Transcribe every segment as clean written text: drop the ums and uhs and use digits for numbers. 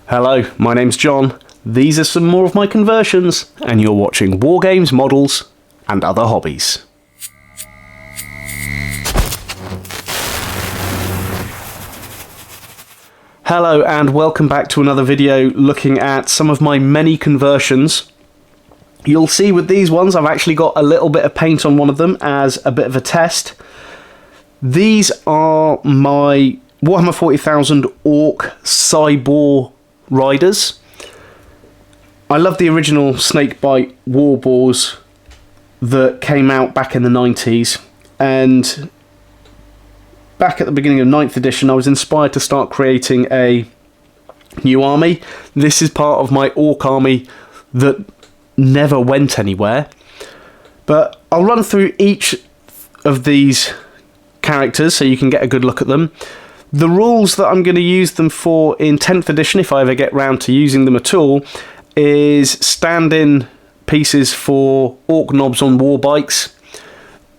Hello, my name's John. These are some more of my conversions, and you're watching Wargames, Models, and Other Hobbies. Hello, and welcome back to another video looking at some of my many conversions. You'll see with these ones, I've actually got a little bit of paint on one of them as a bit of a test. These are my Warhammer 40,000 Ork Cyboars riders. I love the original Snakebite Warboars that came out back in the 90s, and back at the beginning of 9th edition I was inspired to start creating a new army. This is part of my Ork army that never went anywhere, but I'll run through each of these characters so you can get a good look at them. The rules that I'm going to use them for in 10th edition, if I ever get round to using them at all, is stand-in pieces for Ork knobs on war bikes.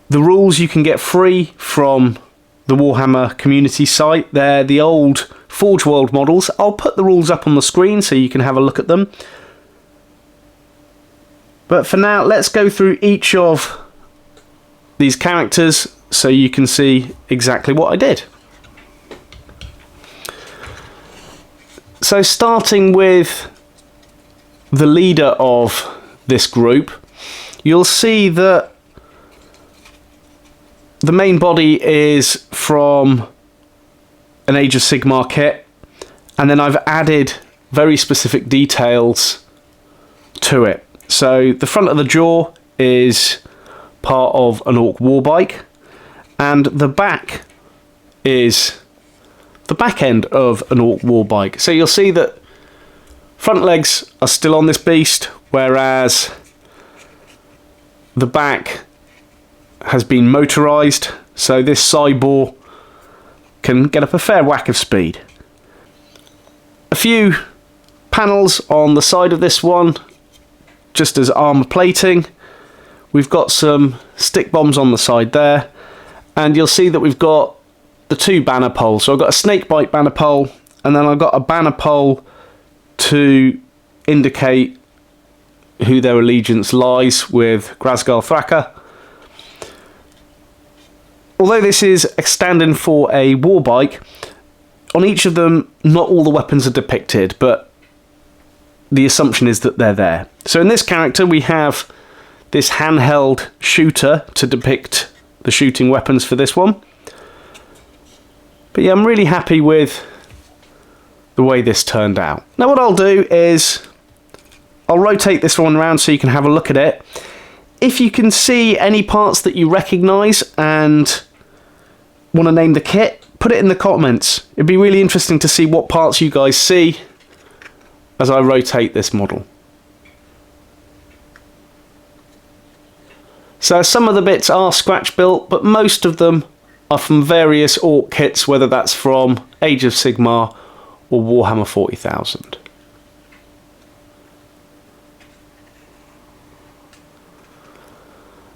The rules you can get free from the Warhammer community site. They're the old Forge World models. I'll put the rules up on the screen so you can have a look at them. But for now, let's go through each of these characters so you can see exactly what I did. So starting with the leader of this group, you'll see that the main body is from an Age of Sigmar kit, and then I've added very specific details to it. So the front of the jaw is part of an Ork warbike, and the back is the back end of an Ork warbike. So you'll see that front legs are still on this beast, whereas the back has been motorized, so this cybor can get up a fair whack of speed. A few panels on the side of this one, just as armor plating. We've got some stick bombs on the side there, and you'll see that we've got the two banner poles. So I've got a snakebite banner pole, and then I've got a banner pole to indicate who their allegiance lies with Grasgal Thraka. Although this is a stand-in for a warbike, on each of them not all the weapons are depicted, but the assumption is that they're there. So in this character we have this handheld shooter to depict the shooting weapons for this one. But yeah, I'm really happy with the way this turned out. Now what I'll do is I'll rotate this one around so you can have a look at it. If you can see any parts that you recognise and want to name the kit, put it in the comments. It'd be really interesting to see what parts you guys see as I rotate this model. So some of the bits are scratch built, but most of them are from various Ork kits, whether that's from Age of Sigmar or Warhammer 40,000.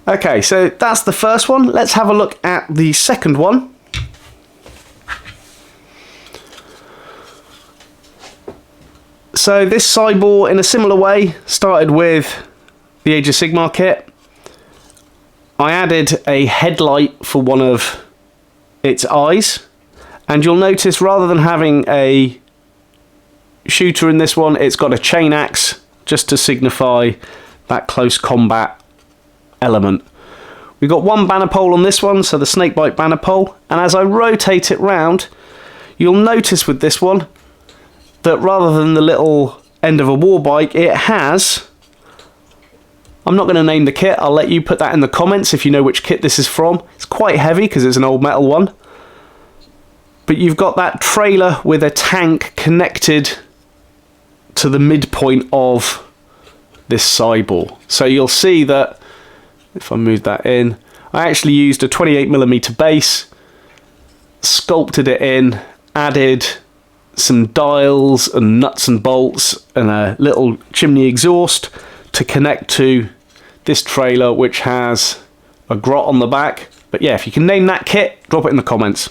Okay, so that's the first one. Let's have a look at the second one. So this cybor, in a similar way, started with the Age of Sigmar kit. I added a headlight for one of its eyes, and you'll notice rather than having a shooter in this one, it's got a chain axe just to signify that close combat element. We've got one banner pole on this one, so the snakebite banner pole, and as I rotate it round, you'll notice with this one that rather than the little end of a warbike, it has, I'm not going to name the kit, I'll let you put that in the comments if you know which kit this is from. It's quite heavy because it's an old metal one. But you've got that trailer with a tank connected to the midpoint of this cybor. So you'll see that, if I move that in, I actually used a 28mm base, sculpted it in, added some dials and nuts and bolts and a little chimney exhaust to connect to this trailer, which has a grot on the back. But yeah, if you can name that kit, drop it in the comments.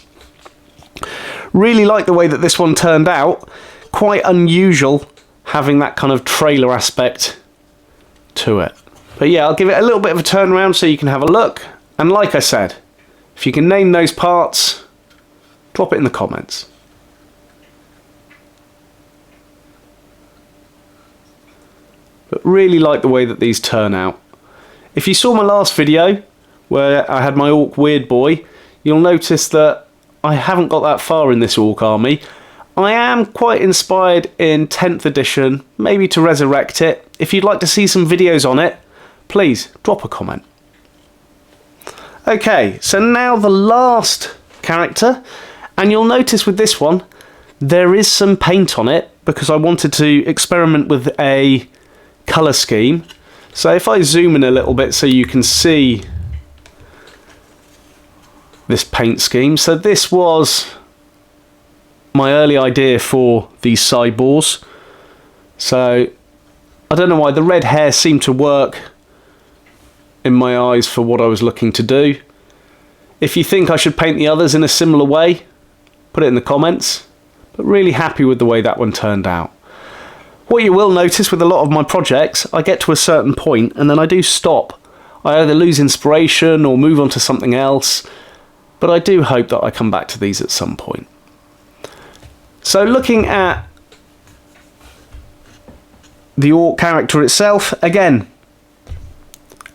Really like the way that this one turned out. quite unusual having that kind of trailer aspect to it. But yeah, I'll give it a little bit of a turnaround so you can have a look. And like I said, if you can name those parts, drop it in the comments. But really like the way that these turn out. If you saw my last video where I had my Ork Weird Boy, you'll notice that I haven't got that far in this Ork army. I am quite inspired in 10th edition, maybe to resurrect it. If you'd like to see some videos on it, please drop a comment. Okay, so now the last character, and you'll notice with this one, there is some paint on it because I wanted to experiment with a colour scheme. So if I zoom in a little bit so you can see this paint scheme. So this was my early idea for these Cyboars. So I don't know why the red hair seemed to work in my eyes for what I was looking to do. If you think I should paint the others in a similar way, put it in the comments. But really happy with the way that one turned out. What you will notice with a lot of my projects, I get to a certain point and then I do stop. I either lose inspiration or move on to something else, but I do hope that I come back to these at some point. So looking at the Ork character itself, again,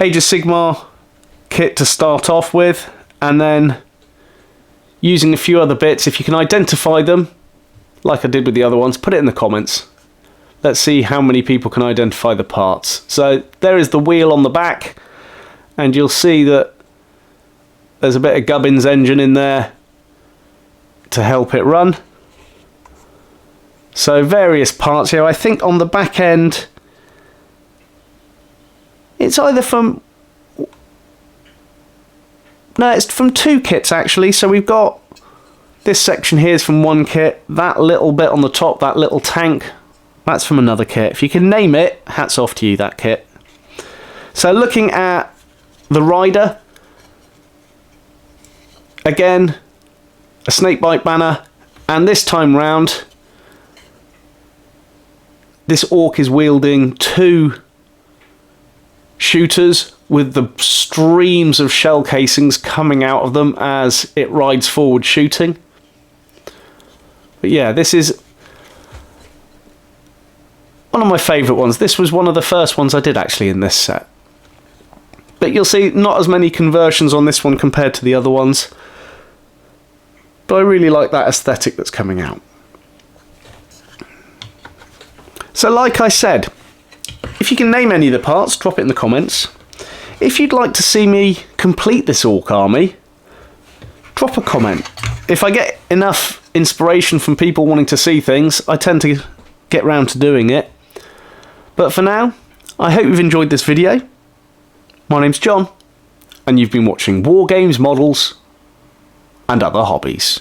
Age of Sigmar kit to start off with, and then using a few other bits. If you can identify them, like I did with the other ones, put it in the comments. Let's see how many people can identify the parts. So there is the wheel on the back, and you'll see that there's a bit of Gubbins engine in there to help it run. So various parts here. I think on the back end, it's either from... No, it's from two kits actually. So we've got this section here is from one kit. That little bit on the top, that little tank, that's from another kit. If you can name it, hats off to you, that kit. So looking at the rider, again, a snakebite banner, and this time round, this Ork is wielding two shooters with the streams of shell casings coming out of them as it rides forward shooting. But yeah, this is one of my favourite ones. This was one of the first ones I did actually in this set. But you'll see not as many conversions on this one compared to the other ones. But I really like that aesthetic that's coming out. So like I said, if you can name any of the parts, drop it in the comments. If you'd like to see me complete this Ork army, drop a comment. If I get enough inspiration from people wanting to see things, I tend to get round to doing it. But for now, I hope you've enjoyed this video. My name's John, and you've been watching War Games, Models, and Other Hobbies.